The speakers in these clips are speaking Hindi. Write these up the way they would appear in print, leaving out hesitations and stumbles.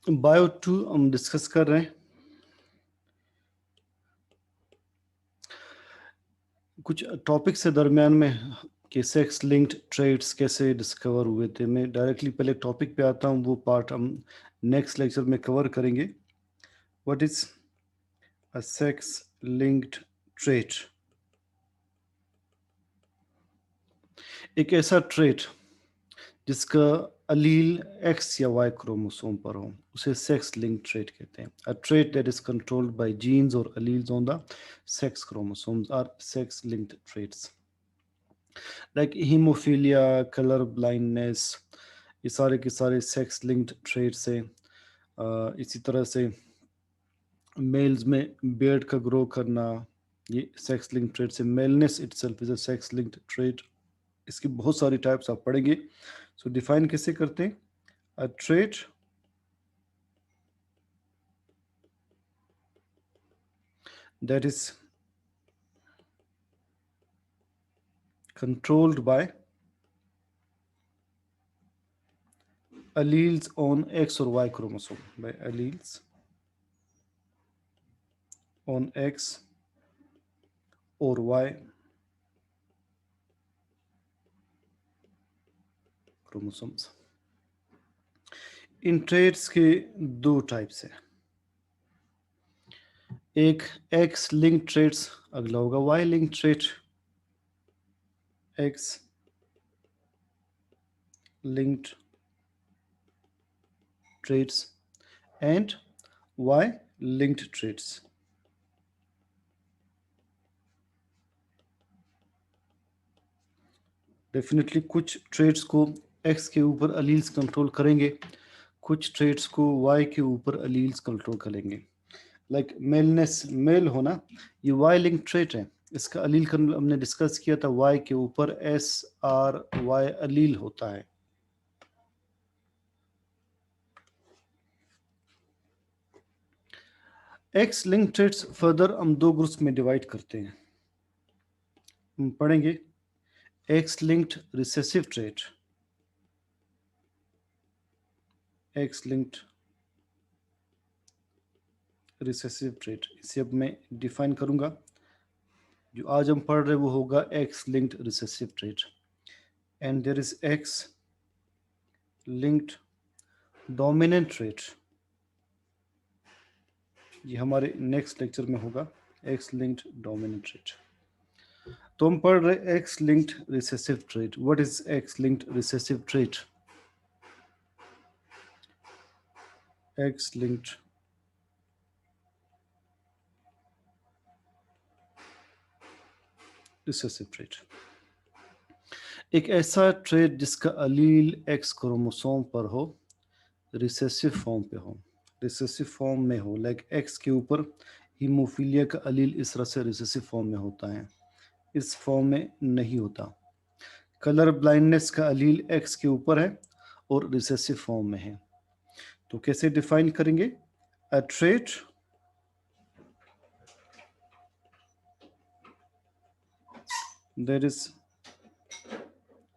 बायो 2 हम डिस्कस कर रहे हैं। कुछ टॉपिक्स से दरमियान में कि सेक्स लिंक्ड ट्रेड्स कैसे डिस्कवर हुए थे। मैं डायरेक्टली पहले टॉपिक पे आता हूँ, वो पार्ट हम नेक्स्ट लेक्चर में कवर करेंगे। What is a sex linked trait? एक ऐसा ट्रेट जिसका अलील एक्स या वाई क्रोमोसोम पर हो, उसे सेक्स लिंक्ड ट्रेट कहते हैं। A trait that is controlled by genes और alleles on the sex chromosomes are sex linked traits. Like haemophilia, colour blindness, ये सारे के सारे सेक्स लिंक्ड ट्रेट्स हैं। इसी तरह से मेल्स में बियर्ड का ग्रो करना, ये सेक्स लिंक्ड ट्रेट्स है। Maleness itself is a sex linked trait. इसकी बहुत सारी टाइप्स आप पढ़ेंगे। सो डिफाइन कैसे करते हैं? A trait that is controlled by alleles on X or Y chromosome, by alleles on X or Y chromosomes. In traits के दो टाइप्स हैं, एक एक्स लिंक ट्रेट्स, अगला होगा Y link trait. X linked traits and Y linked traits. Definitely कुछ ट्रेट्स को X के ऊपर अलील्स कंट्रोल करेंगे, कुछ ट्रेट्स को Y के ऊपर अलील्स कंट्रोल करेंगे। लाइक मेलनेस, मेल होना, ये वाई लिंक ट्रेट है। इसका अलील हमने डिस्कस किया था, वाई के ऊपर SRY अलील होता है। एक्स लिंक ट्रेट्स फर्दर हम दो ग्रुप्स में डिवाइड करते हैं। हम पढ़ेंगे x linked recessive trait, x linked recessive trait, इसे अब मैं डिफाइन करूंगा। जो आज हम पढ़ रहे वो होगा X linked recessive trait. And there is X linked dominant trait, ये हमारे नेक्स्ट लेक्चर में होगा, एक्स लिंक्ड डोमिनेंट ट्रेट। तो हम पढ़ रहे x linked recessive trait. What is X linked recessive trait? X linked recessive trait एक ऐसा ट्रेट जिसका अलील एक्स क्रोमोसोम पर हो, रिसेसिव फॉर्म पे हो, रिसेसिव फॉर्म में हो। लाइक एक्स के ऊपर हीमोफीलिया का अलील इस तरह से रिसेसिव फॉर्म में होता है, इस फॉर्म में नहीं होता। कलर ब्लाइंडनेस का अलील एक्स के ऊपर है और रिसेसिव फॉर्म में है। तो कैसे डिफाइन करेंगे? अ trait that is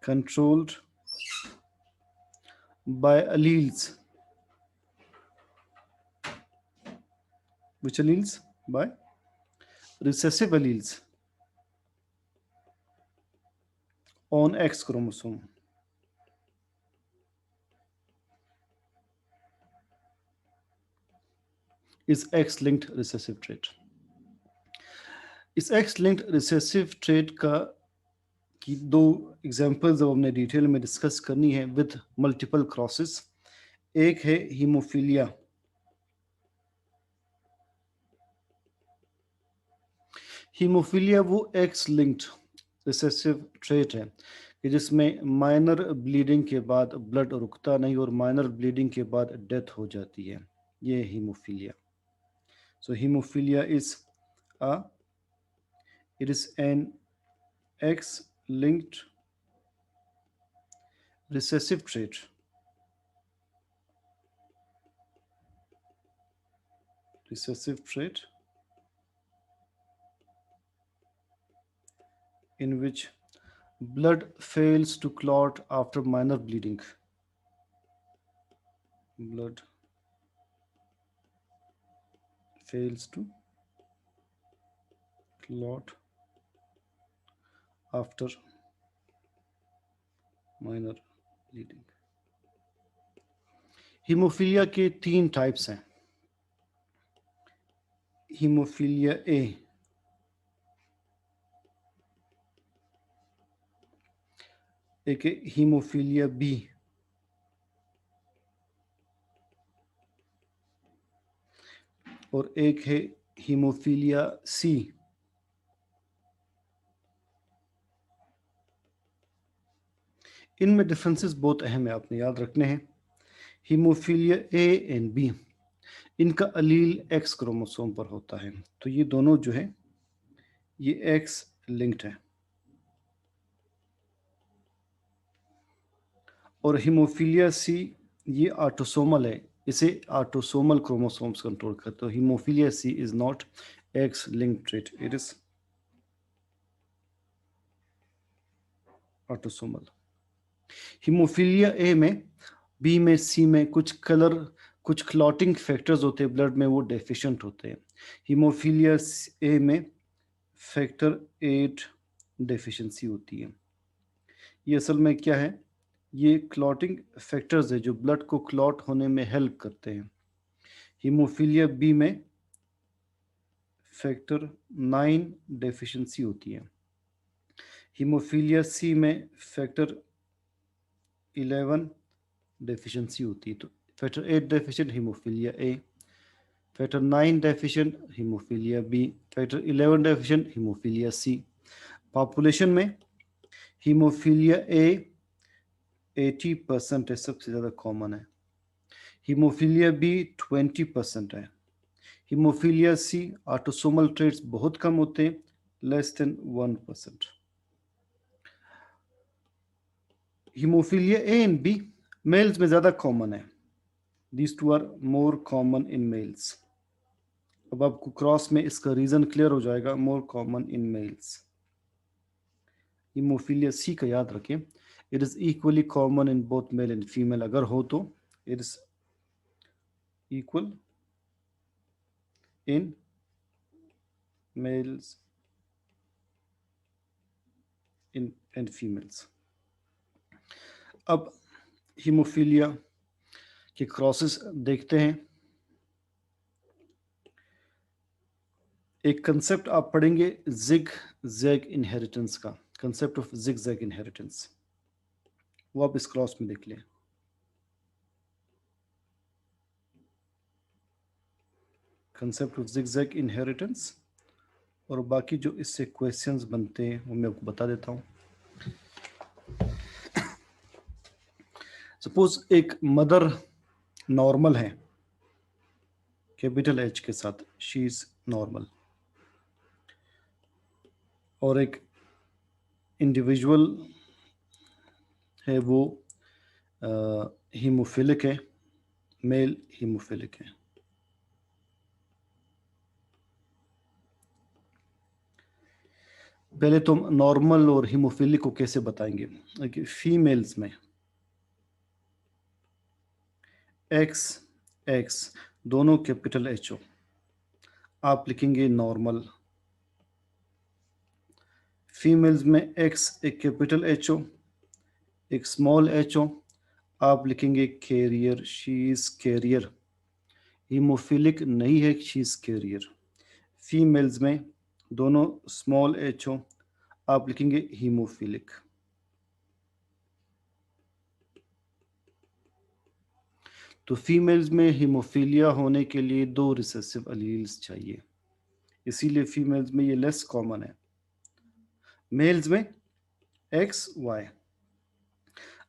controlled by alleles, which alleles? By recessive alleles on X chromosome. Is X-linked recessive trait. इस X-linked recessive trait का की दो एग्जाम्पल्स अब हमने डिटेल में डिस्कस करनी है विद मल्टीपल क्रॉसेस। एक है हीमोफीलिया। हीमोफीलिया वो एक्स लिंक्ड रिसेसिव ट्रेट है कि जिसमें माइनर ब्लीडिंग के बाद ब्लड रुकता नहीं और माइनर ब्लीडिंग के बाद डेथ हो जाती है, ये haemophilia. So haemophilia is a it is an x linked recessive trait in which blood fails to clot after minor bleeding. Blood fails to clot after minor bleeding. Haemophilia के 3 टाइप्स हैं. हीमोफीलिया ए, एक है हीमोफीलिया बी, और एक है हीमोफीलिया सी. इनमें डिफरेंसेस बहुत अहम है, आपने याद रखने हैं. हीमोफीलिया ए एंड बी, इनका अलील एक्स क्रोमोसोम पर होता है, तो ये दोनों जो है ये एक्स लिंक्ड है. और हीमोफीलिया सी ये ऑटोसोमल है, इसे ऑटोसोमल क्रोमोसोम्स कंट्रोल करते हैं. Haemophilia C is not X linked trait, it is autosomal. Haemophilia A में, बी में, सी में कुछ क्लॉटिंग फैक्टर्स होते हैं ब्लड में, वो डेफिशिएंट होते हैं. हीमोफीलिया ए में फैक्टर 8 डेफिशिएंसी होती है. ये असल में क्या है, ये क्लॉटिंग फैक्टर्स है जो ब्लड को क्लॉट होने में हेल्प करते हैं. हीमोफीलिया बी में फैक्टर 9 डेफिशिएंसी होती है. हीमोफीलिया सी में फैक्टर 11 डेफिशिएंसी होती है. तो factor 8 deficient haemophilia A, factor 9 deficient haemophilia B, factor 11 deficient haemophilia C. Population में हीमोफीलिया ए 80% है, सबसे ज़्यादा कॉमन है. हीमोफीलिया बी 20% है. हीमोफीलिया सी ऑटोसोमल ट्रेट्स बहुत कम होते हैं, less than 1%. Haemophilia A and B males में ज़्यादा कॉमन है. These two are more common in males. अब आपको क्रॉस में इसका रीज़न क्लियर हो जाएगा, more common in males. Haemophilia C का याद रखें, it is equally common in both male and female. अगर हो तो it is equal in males in and females. अब हीमोफीलिया के क्रॉसेस देखते हैं. एक कंसेप्ट आप पढ़ेंगे जिग जैग इनहेरिटेंस का, concept of zig zag inheritance, वो आप इस क्रॉस में देख लें. Concept of zig zag inheritance, और बाकी जो इससे क्वेश्चंस बनते हैं वो मैं आपको बता देता हूँ. सपोज एक मदर नॉर्मल है कैपिटल एच के साथ, शी इज नॉर्मल, और एक इंडिविजुअल है वो हीमोफिलिक है, मेल हीमोफिलिक है. पहले तो हम नॉर्मल और हीमोफिलिक को कैसे बताएंगे. फीमेल्स में एक्स एक्स दोनों कैपिटल एच हो, आप लिखेंगे नॉर्मल. फीमेल्स में एक्स एक कैपिटल एच हो, एक स्मॉल एच हो, आप लिखेंगे carrier, she is carrier. Haemophilic नहीं है, शी इज कैरियर. फीमेल्स में दोनों स्मॉल एच हो, आप लिखेंगे हीमोफिलिक. तो फीमेल्स में हीमोफीलिया होने के लिए 2 रिसेसिव अलील्स चाहिए, इसीलिए फीमेल्स में ये लेस कॉमन है. मेल्स में एक्स वाई.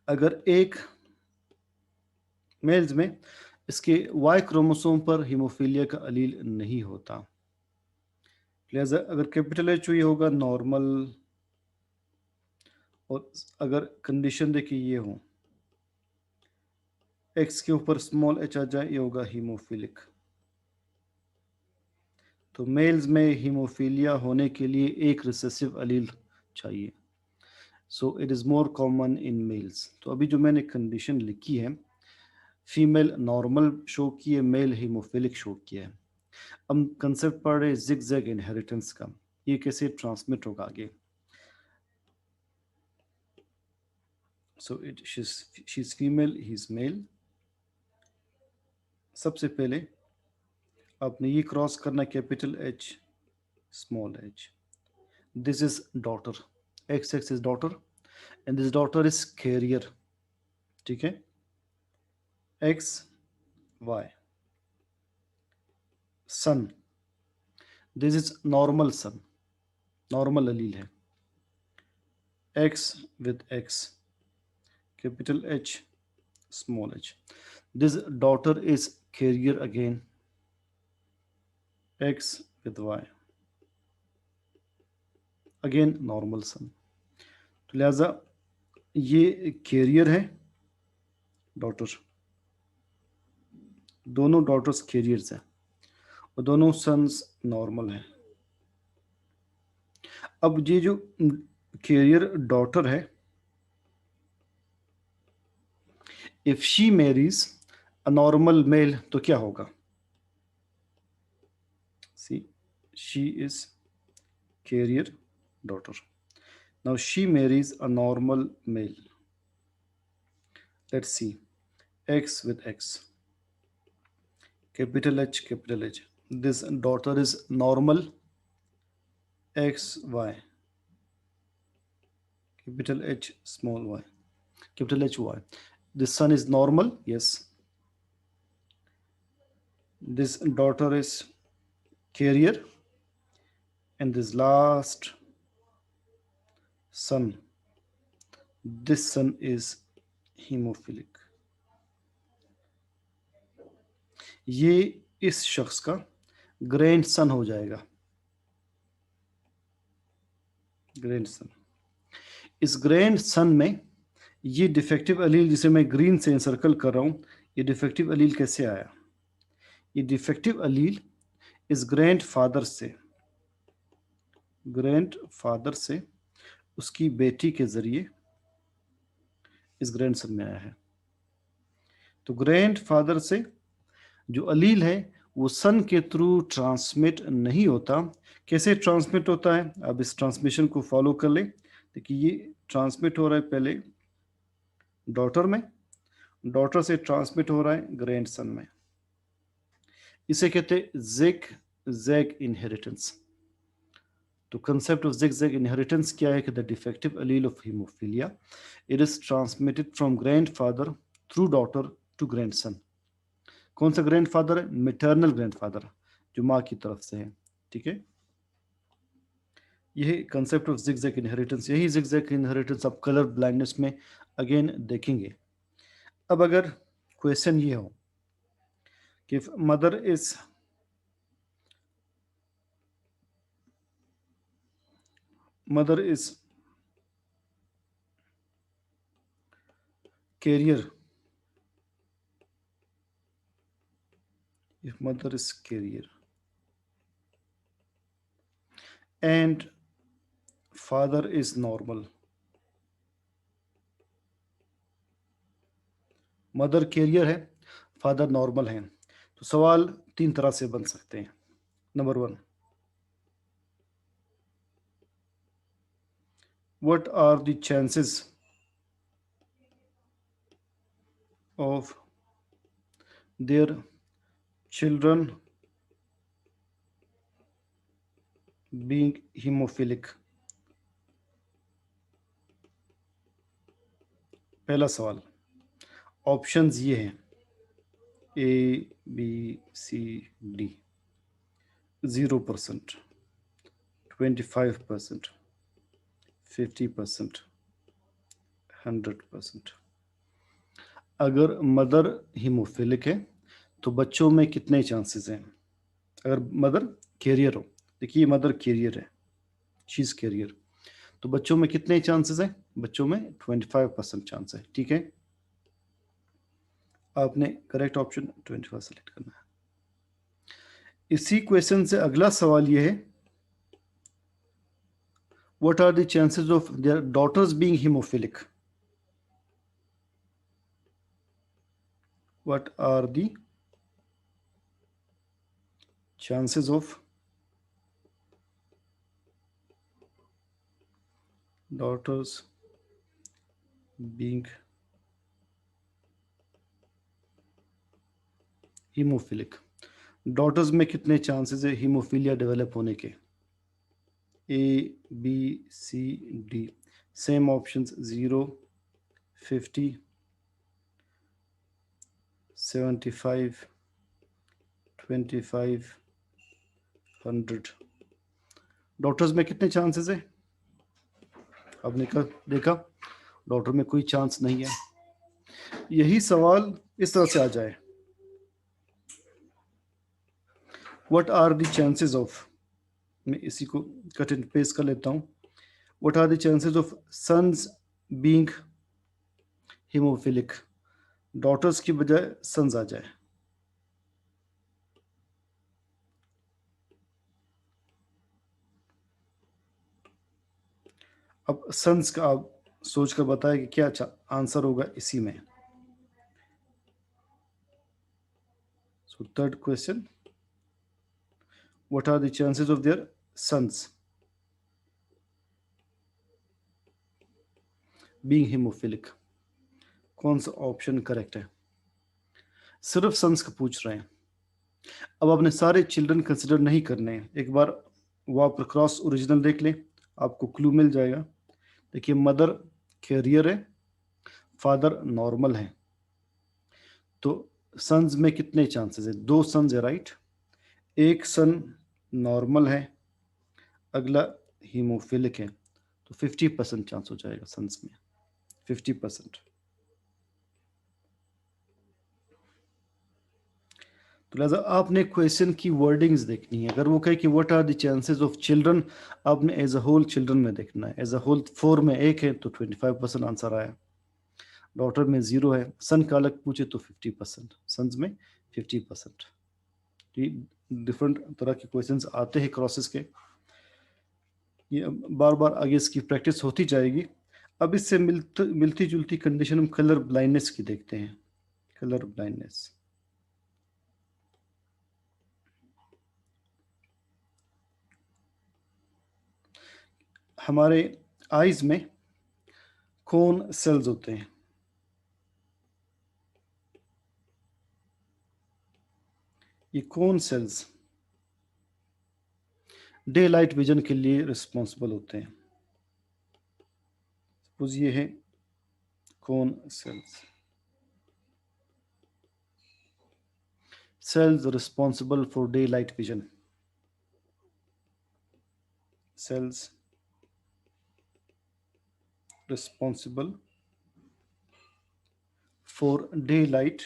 अगर एक मेल्स में इसके वाई क्रोमोसोम पर हीमोफीलिया का अलील नहीं होता, लिहाजा अगर कैपिटल एच ये होगा नॉर्मल, और अगर कंडीशन देखिए ये हो एक्स के ऊपर स्मॉल एच आ जाए, ये होगा हीमोफिलिक. तो मेल्स में हीमोफीलिया होने के लिए एक रिसेसिव अलील चाहिए, so it is more common in mails. तो अभी जो मैंने कंडीशन लिखी है, फीमेल नॉर्मल शो की है, मेल हीमोफिलिक शो किया है. हम कंसेप्ट पढ़ रहे जिगजैग इनहेरिटेंस का, ये कैसे ट्रांसमिट होगा आगे। So it she is female, he is male. सबसे पहले आपने ये क्रॉस करना, capital H small H. This is daughter, X X is daughter and this daughter is carrier, ठीक है, X Y. Son, this is normal son, normal allele है, X with X, capital H small h. This daughter is carrier again, x with y, again normal son. तो लिहाजा ये कैरियर है डॉटर, दोनों डॉटर्स कैरियर्स हैं और दोनों सन्स नॉर्मल हैं। अब ये जो कैरियर डॉटर है, if she marries a normal male तो क्या होगा? See, she is carrier daughter. Now she marries a normal male. Let's see. X with X. Capital H, capital H. This daughter is normal. X, Y. Capital H, small y. Capital H, Y. This son is normal. Yes. This daughter is carrier. And this last son, this son is hemophilic. ये इस शख्स का ग्रैंड सन हो जाएगा, ग्रैंड सन। इस ग्रैंड सन में ये डिफेक्टिव अलील जिसे मैं ग्रीन से इंसर्कल कर रहा हूं, ये डिफेक्टिव अलील कैसे आया? ये डिफेक्टिव अलील इस ग्रैंड फादर से उसकी बेटी के जरिए इस ग्रैंड सन में आया है। तो ग्रैंड फादर से जो अलील है वो सन के थ्रू ट्रांसमिट नहीं होता। कैसे ट्रांसमिट होता है? अब इस ट्रांसमिशन को फॉलो कर ले। देखिए ये ट्रांसमिट हो रहा है पहले डॉटर में, डॉटर से ट्रांसमिट हो रहा है ग्रैंड सन में। इसे कहते हैं जिग जैग इनहेरिटेंस। तो concept of zig zag inheritance क्या है कि the defective allele of haemophilia it is transmitted from grandfather through daughter to grandson. कौन सा ग्रैंडफादर है? मैटरनल ग्रैंडफादर, जो माँ की तरफ से है, ठीक है। यही concept of zig zag inheritance, यही जिग जैग इनहेरिटेंस आप कलर ब्लाइंडनेस में अगेन देखेंगे। अब अगर क्वेश्चन ये हो कि mother is carrier, if mother is carrier and father is normal, मदर कैरियर है, फादर नॉर्मल है, तो सवाल तीन तरह से बन सकते हैं। Number 1, what are the chances of their children being hemophilic? पहला सवाल, ऑप्शंस ये हैं A, B, C, D। 0%, 25%, 50%, 100%। अगर मदर हीमोफिलिक है तो बच्चों में कितने चांसेस हैं? अगर मदर कैरियर हो, देखिए मदर कैरियर है, शी इज कैरियर, तो बच्चों में कितने चांसेस हैं? बच्चों में 25% चांस है, ठीक है। आपने करेक्ट ऑप्शन 25 सेलेक्ट करना है। इसी क्वेश्चन से अगला सवाल ये है, what are the chances of their daughters being haemophilic? What are the chances of daughters being haemophilic, daughters में कितने चांसेस है हीमोफीलिया डेवलप होने के? A, B, C, D. Same options 0, 50, 75, 25, 100। Daughters में कितने चांसेस है? आपने देखा डॉटर में कोई चांस नहीं है। यही सवाल इस तरह से आ जाए, what are the chances of, मैं इसी को कट एंड पेस्ट कर लेता हूँ, what are the chances of sons being haemophilic, daughters की बजाय सन्स आ जाए। अब सन्स का आप सोच कर बताएं कि क्या आंसर होगा इसी में। So third question, what are the chances of their sons being haemophilic, कौन सा ऑप्शन करेक्ट है? सिर्फ सन्स का पूछ रहे हैं। अब आपने सारे चिल्ड्रन कंसिडर नहीं करने हैं, एक बार वो आप क्रॉस ओरिजिनल देख लें, आपको क्लू मिल जाएगा। देखिए मदर कैरियर है, फादर नॉर्मल है, तो सन्स में कितने चांसेस है? 2 सन्स है, राइट। एक सन नॉर्मल है, अगला हीमोफिलिक है, तो 50% चांस हो जाएगा सन्स में, 50%। तो लिहाजा आपने क्वेश्चन की वर्डिंग्स देखनी है। अगर वो कहे कि what are the chances of children, आपने एज अ होल चिल्ड्रन में देखना है। एज अ होल 4 में 1 है तो 25% आंसर आया, डॉटर में 0 है, सन का अलग पूछे तो 50%, सन्स में 50%। डिफरेंट तरह के क्वेश्चंस आते हैं क्रॉसेस के, ये बार बार आगे इसकी प्रैक्टिस होती जाएगी। अब इससे मिलती जुलती कंडीशन हम कलर ब्लाइंडनेस की देखते हैं। कलर ब्लाइंडनेस, हमारे आईज में कौन सेल्स होते हैं? ये cone cells day light vision के लिए रिस्पॉन्सिबल होते हैं? सपोज ये है cone cells, cells responsible for daylight vision, cells responsible for daylight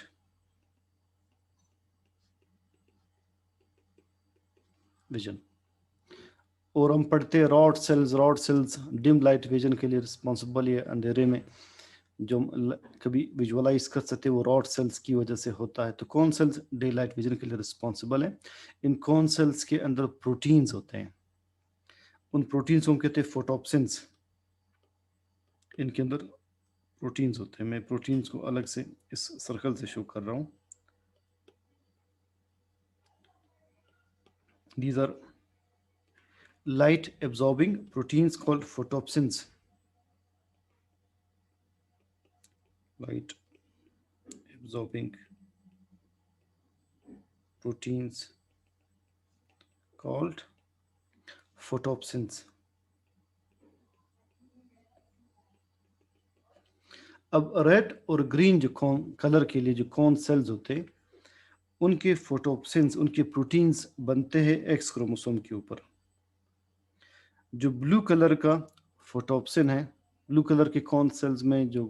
vision। और हम पढ़ते हैं rod sales dim light vision के लिए रिस्पॉन्सिबल है, अंधेरे में जो कभी विजुअलाइज कर सकते वो रॉड सेल्स की वजह से होता है। तो cone cells day light vision के लिए रिस्पॉन्सिबल है? इन कौन सेल्स के अंदर प्रोटीन्स होते हैं, उन प्रोटीन्स को हम कहते हैं फोटोप्सिन्स। इनके अंदर प्रोटीन्स होते हैं, मैं प्रोटीन्स को अलग से इस सर्कल से शो कर रहा हूँ। These are light absorbing proteins called photopsins, light absorbing proteins called photopsins। अब रेड और ग्रीन जो कलर के लिए जो कौन सेल्स होते हैं, उनके फोटोप्सिन्स, उनके प्रोटीन्स बनते हैं एक्स क्रोमोसोम के ऊपर। जो ब्लू कलर का फोटोप्सिन है, ब्लू कलर के कौन सेल्स में जो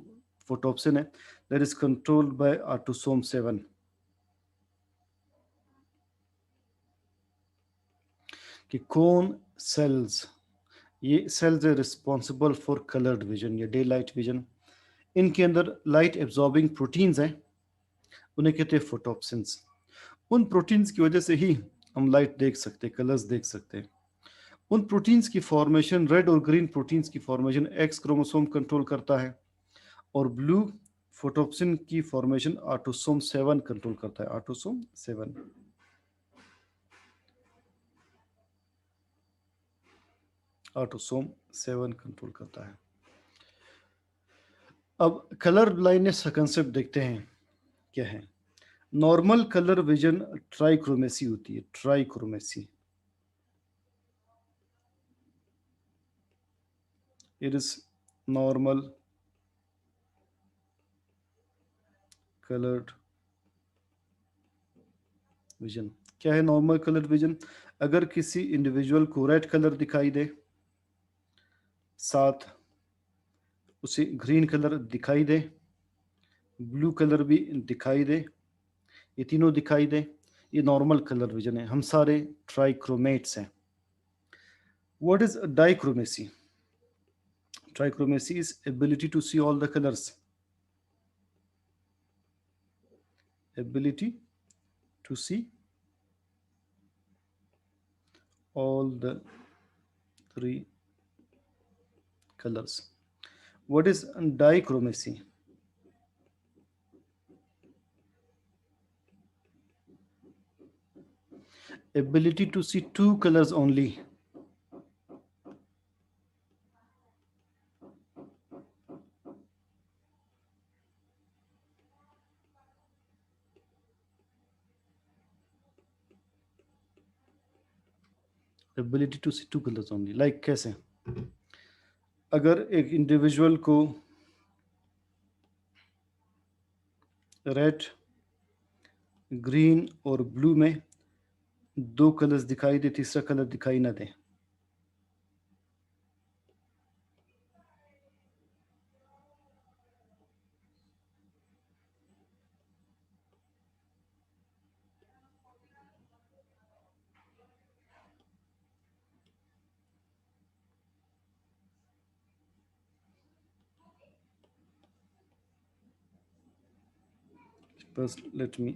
फोटोप्सिन है, that is controlled bye autosome 7। कि कौन सेल्स, ये सेल्स है रिस्पॉन्सिबल फॉर कलर्ड विजन या डे लाइट विजन। इनके अंदर लाइट एब्जॉर्बिंग प्रोटीन्स हैं, उन्हें कहते हैं फोटोप्सिन्स। उन प्रोटीन्स की वजह से ही हम लाइट देख सकते हैं, कलर्स देख सकते हैं। उन प्रोटीन्स की फॉर्मेशन, रेड और ग्रीन प्रोटीन्स की फॉर्मेशन एक्स क्रोमोसोम कंट्रोल करता है, और ब्लू फोटोप्सिन की फॉर्मेशन ऑटोसोम 7 कंट्रोल करता है, ऑटोसोम 7। ऑटोसोम 7 कंट्रोल करता है। अब कलर ब्लाइंडनेस का कंसेप्ट देखते हैं क्या है। नॉर्मल कलर विजन ट्राइक्रोमेसी होती है, trichromacy. It is normal coloured vision. क्या है नॉर्मल कलर विजन? अगर किसी इंडिविजुअल को रेड कलर दिखाई दे, साथ उसे ग्रीन कलर दिखाई दे, ब्लू कलर भी दिखाई दे, ये तीनों दिखाई दे, ये नॉर्मल कलर विजन है। हम सारे ट्राइक्रोमेट्स हैं। What is dichromacy? Trichromacy is ability to see all the colors. Ability to see all the three colors. What is dichromacy? Ability to see two colors only. Ability to see two colors only. Like कैसे? अगर एक इंडिविजुअल को रेड, ग्रीन और ब्लू में दो कलर्स दिखाई दे, तीसरा कलर दिखाई ना दे, first let me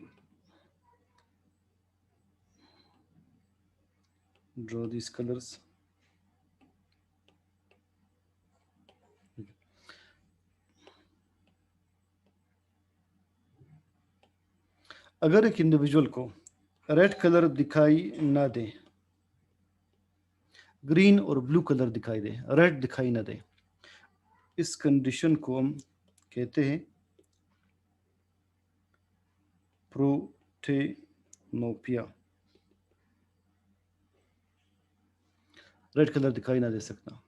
draw these colors. अगर एक इंडिविजुअल को रेड कलर दिखाई ना दे, ग्रीन और ब्लू कलर दिखाई दे, रेड दिखाई ना दे, इस कंडीशन को हम कहते हैं प्रोटेनोपिया। रेड कलर दिखाई ना दे सकना।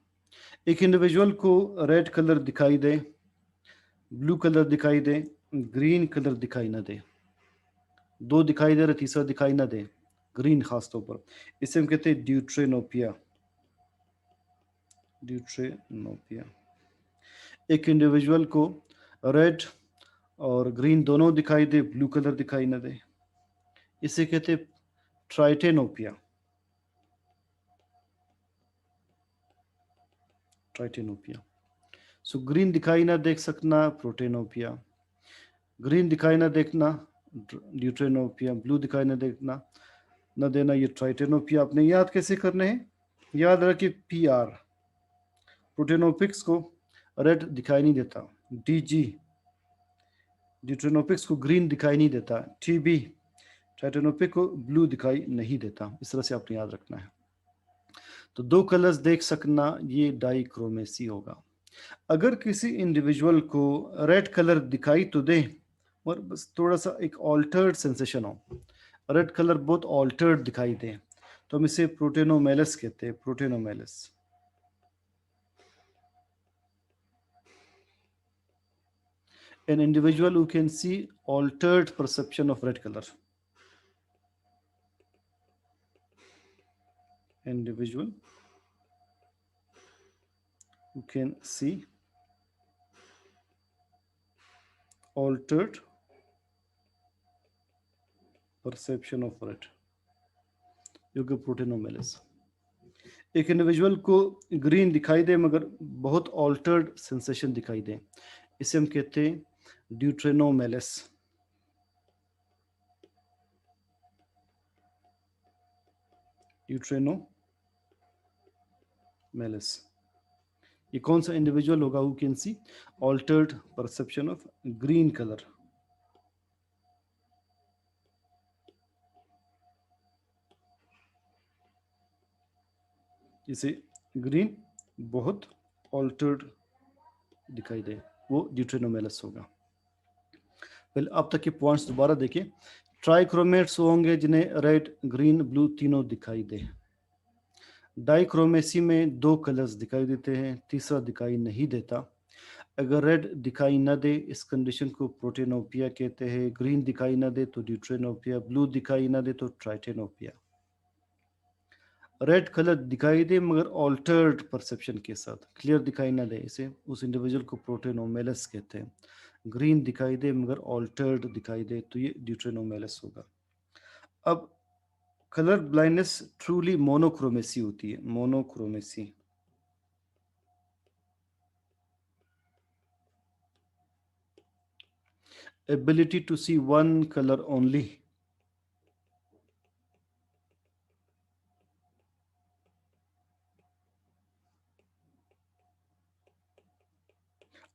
एक इंडिविजुअल को रेड कलर दिखाई दे, ब्लू कलर दिखाई दे, ग्रीन कलर दिखाई ना दे, दो दिखाई दे रहे, तीसरा दिखाई ना दे, ग्रीन खास तौर पर, इसे हम कहते हैं ड्यूट्रेनोपिया। ड्यूट्रेनोपिया। एक इंडिविजुअल को रेड और ग्रीन दोनों दिखाई दे, ब्लू कलर दिखाई ना दे, इसे कहते हैं ट्राइटेनोपिया। ट्राइटेनोपिया। सो ग्रीन दिखाई ना देख सकना, प्रोटेनोपिया। ग्रीन दिखाई ना देखना, ड्यूट्रेनोपिया। ब्लू दिखाई ना देखना न देना, ये ट्राइटेनोपिया। आपने याद कैसे करने हैं? याद रखिए PR। प्रोटेनोपिक्स को रेड दिखाई नहीं देता, DG। ड्यूट्रेनोपिक्स को ग्रीन दिखाई नहीं देता, TB। ट्राइटेनोपिक को ब्लू दिखाई नहीं देता। इस तरह से आपने याद रखना है। तो दो कलर्स देख सकना, ये डाइक्रोमेसी होगा। अगर किसी इंडिविजुअल को रेड कलर दिखाई तो दे, और बस थोड़ा सा एक ऑल्टर्ड सेंसेशन हो, रेड कलर बहुत ऑल्टर्ड दिखाई दे, तो हम इसे प्रोटेनोमेलस कहते हैं, प्रोटेनोमेलस। An individual who can see altered perception of red color. Individual who can see altered perception of red, जो कि प्रोटेनोमेलस। एक इंडिविजुअल को ग्रीन दिखाई दे मगर बहुत ऑल्टर्ड सेंसेशन दिखाई दे, इसे हम कहते हैं ड्यूट्रेनोमेलस। ड्यूट्रेनोमेलस। ये कौन सा इंडिविजुअल होगा who can see altered perception of green colour? इसे ग्रीन बहुत ऑल्टर्ड दिखाई दे, वो ड्यूटेरोमेलस होगा। पहले अब तक के पॉइंट्स दोबारा देखिए। ट्राइक्रोमेट्स होंगे जिन्हें रेड ग्रीन ब्लू तीनों दिखाई दे। डाइक्रोमेसी में दो कलर्स दिखाई देते हैं, तीसरा दिखाई नहीं देता। अगर रेड दिखाई न दे इस कंडीशन को प्रोटेनोपिया कहते हैं। ग्रीन दिखाई न दे तो ड्यूटेरोनोपिया, ब्लू दिखाई न दे तो ट्राइटेनोपिया। रेड कलर दिखाई दे मगर ऑल्टर्ड परसेप्शन के साथ, क्लियर दिखाई ना दे, इसे उस इंडिविजुअल को प्रोटेनोमेलस कहते हैं। ग्रीन दिखाई दे मगर ऑल्टर्ड दिखाई दे तो ये ड्यूटेरोमेलस होगा। अब कलर ब्लाइंडनेस ट्रूली मोनोक्रोमेसी होती है। Monochromacy ability to see one colour only.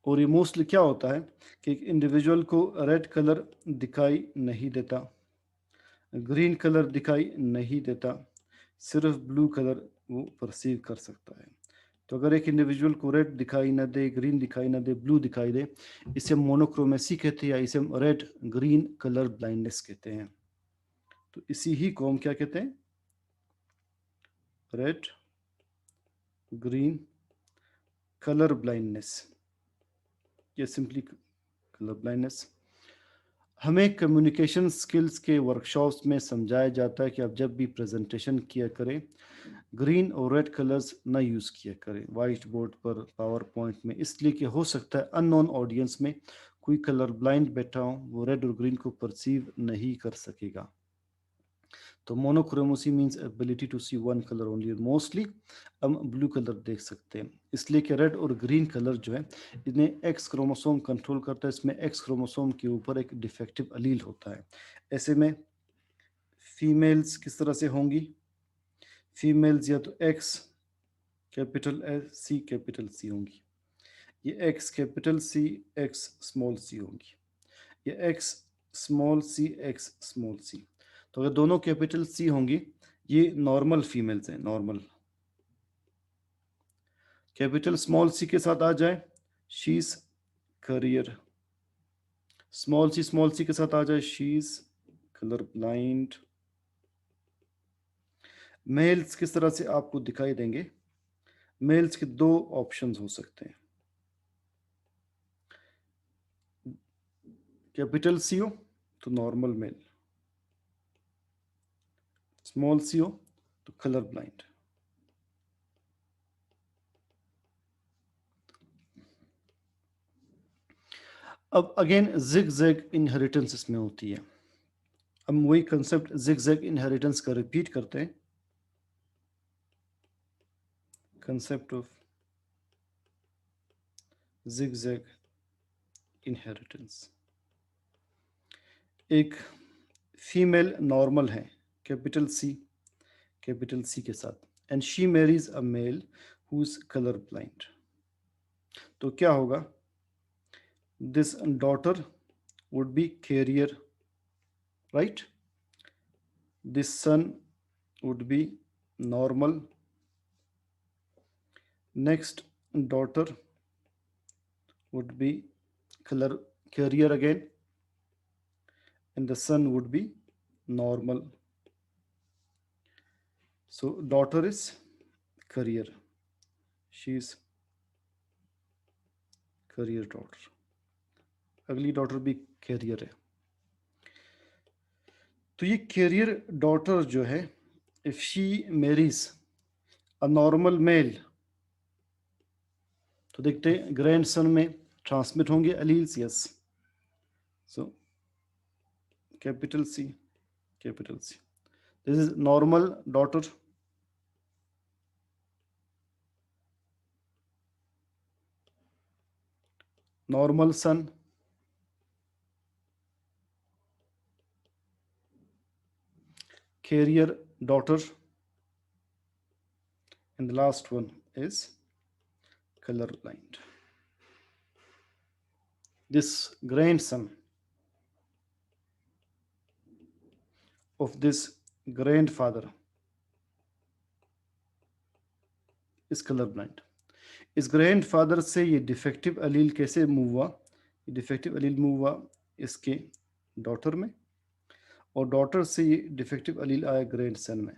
और ये मोस्टली क्या होता है कि एक इंडिविजुअल को रेड कलर दिखाई नहीं देता, ग्रीन कलर दिखाई नहीं देता, सिर्फ ब्लू कलर वो परसीव कर सकता है। तो अगर एक इंडिविजुअल को रेड दिखाई ना दे, ग्रीन दिखाई ना दे, ब्लू दिखाई दे, इसे मोनोक्रोमेसी कहते हैं या इसे हम रेड ग्रीन कलर ब्लाइंडनेस कहते हैं। तो इसी ही को हम क्या कहते हैं? रेड ग्रीन कलर ब्लाइंडनेस या सिंपली कलर ब्लाइंडनेस। हमें कम्युनिकेशन स्किल्स के वर्कशॉप्स में समझाया जाता है कि आप जब भी प्रेजेंटेशन किया करें ग्रीन और रेड कलर्स ना यूज़ किया करें वाइट बोर्ड पर, पावर पॉइंट में, इसलिए कि हो सकता है अननोन ऑडियंस में कोई कलर ब्लाइंड बैठा हो, वो रेड और ग्रीन को परसीव नहीं कर सकेगा। तो monochromacy means ability to see one colour only. Mostly हम ब्लू कलर देख सकते हैं, इसलिए कि रेड और ग्रीन कलर जो है इन्हें एक्स क्रोमोसोम कंट्रोल करता है। इसमें एक्स क्रोमोसोम के ऊपर एक डिफेक्टिव अलील होता है। ऐसे में फीमेल्स किस तरह से होंगी? फीमेल्स या तो X capital S C capital C होंगी, ये X capital C X small C होंगी, ये X small C X small C. तो अगर दोनों कैपिटल सी होंगी ये नॉर्मल फीमेल्स हैं, नॉर्मल। कैपिटल स्मॉल सी के साथ आ जाए she is carrier, small C के साथ आ जाए she is colour blind. Males किस तरह से आपको दिखाई देंगे? मेल्स के दो ऑप्शंस हो सकते हैं, कैपिटल सी हो तो नॉर्मल मेल, स्मॉल सी हो तो कलर ब्लाइंड। अब अगेन जिग जैग इनहेरिटेंस इसमें होती है। हम वही कंसेप्ट जिग जैग इनहेरिटेंस का रिपीट करते हैं। Concept of zig zag inheritance. एक फीमेल नॉर्मल है कैपिटल सी के साथ and she marries a male who is colour blind. तो क्या होगा? This daughter would be carrier, right? This son would be normal, next daughter would be color carrier again, and the son would be normal. So daughter is career, she is career daughter, अगली डॉटर भी कैरियर है। तो ये कैरियर डॉटर जो है if she marries a normal male, तो देखते हैं ग्रैंडसन में ट्रांसमिट होंगे alleles, yes. So capital C, this is normal daughter, normal son, carrier daughter, and the last one is color blind. This grandson of this grandfather is colour blind. इस ग्रैंडफादर से ये डिफेक्टिव अलील कैसे मूव हुआ? ये डिफेक्टिव अलील मूव हुआ इसके डॉटर में, और डॉटर से ये डिफेक्टिव अलील आया ग्रैंड सन में,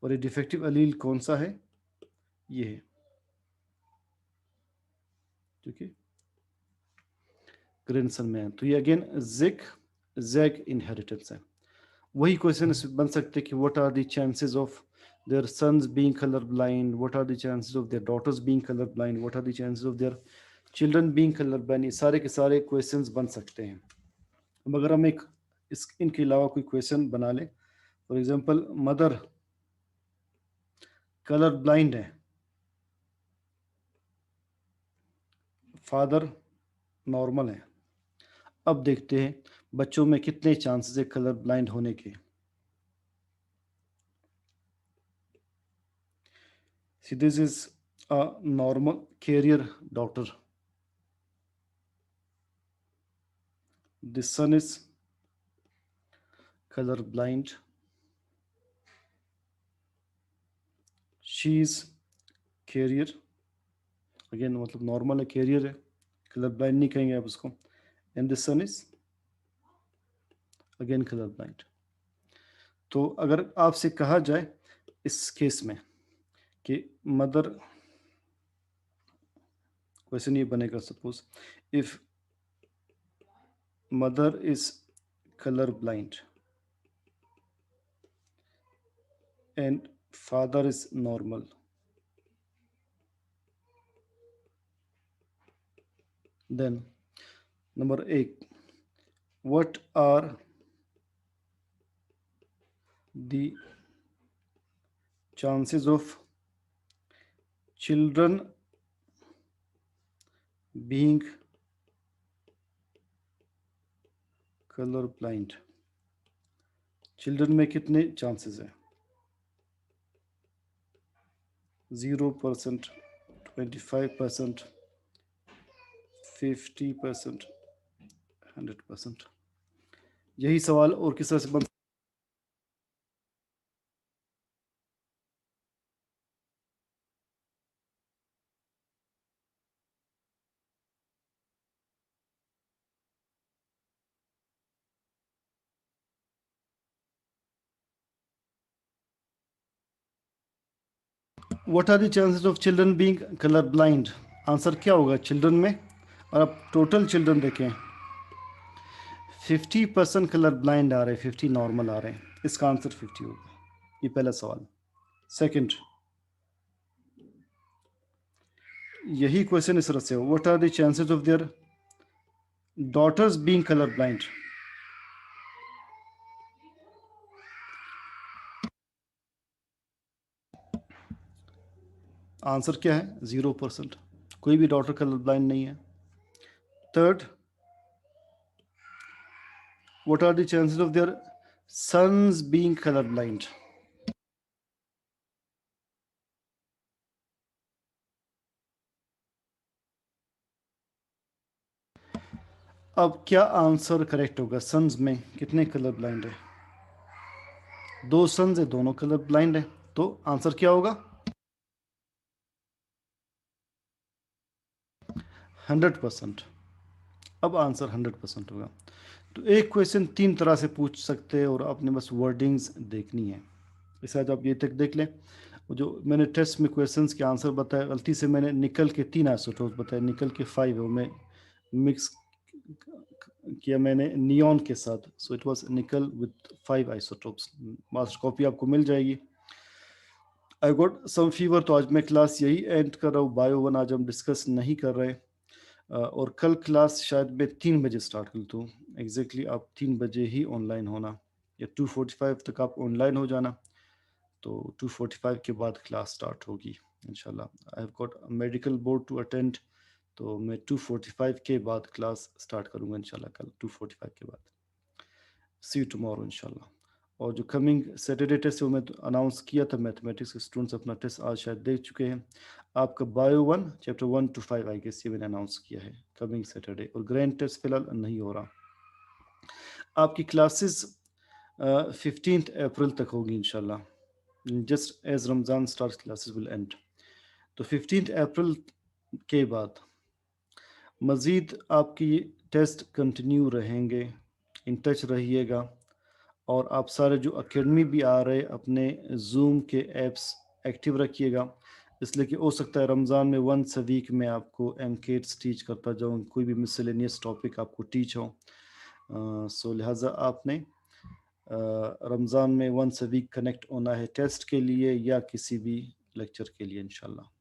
और ये डिफेक्टिव अलील कौन सा है? ये है, ठीक है, ग्रैंड सन में है। तो ये अगेन जिग जैग इनहेरिटेंस है। वही क्वेश्चन बन सकते कि what are the chances of their sons being color blind, what are the chances of their daughters being color blind, what are the chances of their children being color blind। ये सारे के सारे क्वेश्चंस बन सकते हैं। अब अगर हम एक इनके अलावा कोई क्वेश्चन बना लें, for example mother colour blind है, फादर नॉर्मल है। अब देखते हैं बच्चों में कितने चांसेस है कलर ब्लाइंड होने के। See, this is a normal carrier daughter. This son is color blind. She is carrier. Again मतलब नॉर्मल है, कैरियर है, कलर ब्लाइंड नहीं कहेंगे आप उसको। And this son is again colour blind. तो अगर आपसे कहा जाए इस केस में कि मदर, क्वेश्चन ये बनेगा suppose if mother is colour blind and father is normal, then number 8, what are the chances of children being color blind? Children में कितने चांसेस है? 0%, 25%, 50%, 100%। यही सवाल और किस तरह से बन what are the chances of children being colour blind? Answer क्या होगा चिल्ड्रन में? और आप टोटल चिल्ड्रन देखें, 50% कलर ब्लाइंड आ रहे हैं, 50 नॉर्मल आ रहे हैं। इसका आंसर 50 होगा। ये पहला सवाल। सेकंड, यही क्वेश्चन इस तरह से हो, what are the chances of their daughters being colour blind? Answer क्या है? 0%, कोई भी डॉटर कलर ब्लाइंड नहीं है। Third, what are the chances of their sons being colorblind? अब क्या आंसर करेक्ट होगा? सन्स में कितने कलर ब्लाइंड है? 2 सन्स है, दोनों कलर ब्लाइंड है, तो आंसर क्या होगा? 100%। अब आंसर 100% होगा। तो एक क्वेश्चन 3 तरह से पूछ सकते हैं और आपने बस वर्डिंग्स देखनी है। इस आज आप ये तक देख लें, जो मैंने टेस्ट में क्वेश्चंस के आंसर बताया, गलती से मैंने निकल के 3 आइसोटोप्स बताए, निकल के 5 है, वो मैं मिक्स किया मैंने नियॉन के साथ। सो इट वाज निकल विद 5 आइसोटोप्स। मास्टर कॉपी आपको मिल जाएगी। आई गॉट सम फीवर, तो आज मैं क्लास यही एंड कर रहा हूँ। बायो 1 आज हम डिस्कस नहीं कर रहे, और कल क्लास शायद मैं 3 बजे स्टार्ट कर दूँ एग्जैक्टली। आप 3 बजे ही ऑनलाइन होना, या 2:45 तक आप ऑनलाइन हो जाना, तो 2:45 के बाद क्लास स्टार्ट होगी इंशाल्लाह। I have got medical board to attend, तो मैं 2:45 के बाद क्लास स्टार्ट करूँगा इंशाल्लाह कल 2:45 के बाद। सी यू टुमारो इंशाल्लाह। और जो कमिंग सैटरडे टेस्ट है वो मैं अनाउंस किया था, मैथमेटिक्स के स्टूडेंट्स अपना टेस्ट आज शायद देख चुके हैं। आपका bio 1 chapter 1 to 5 I guess ये मैंने अनाउंस किया है कमिंग सैटरडे, और ग्रैंड टेस्ट फिलहाल नहीं हो रहा। आपकी क्लासेस 15 अप्रैल तक होगी इंशाल्लाह, just as Ramzan starts classes will end। तो 15 अप्रैल के बाद मज़ीद आपकी टेस्ट कंटिन्यू रहेंगे, इन टच रहिएगा। और आप सारे जो एकेडमी भी आ रहे अपने ज़ूम के ऐप्स एक्टिव रखिएगा, इसलिए कि हो सकता है रमज़ान में वंस अ वीक में आपको एमकेट्स टीच करता जाऊँ, कोई भी मिसलेनियस टॉपिक आपको टीच हो। सो लिहाजा आपने रमज़ान में वंस अ वीक कनेक्ट होना है टेस्ट के लिए या किसी भी लेक्चर के लिए इंशाल्लाह।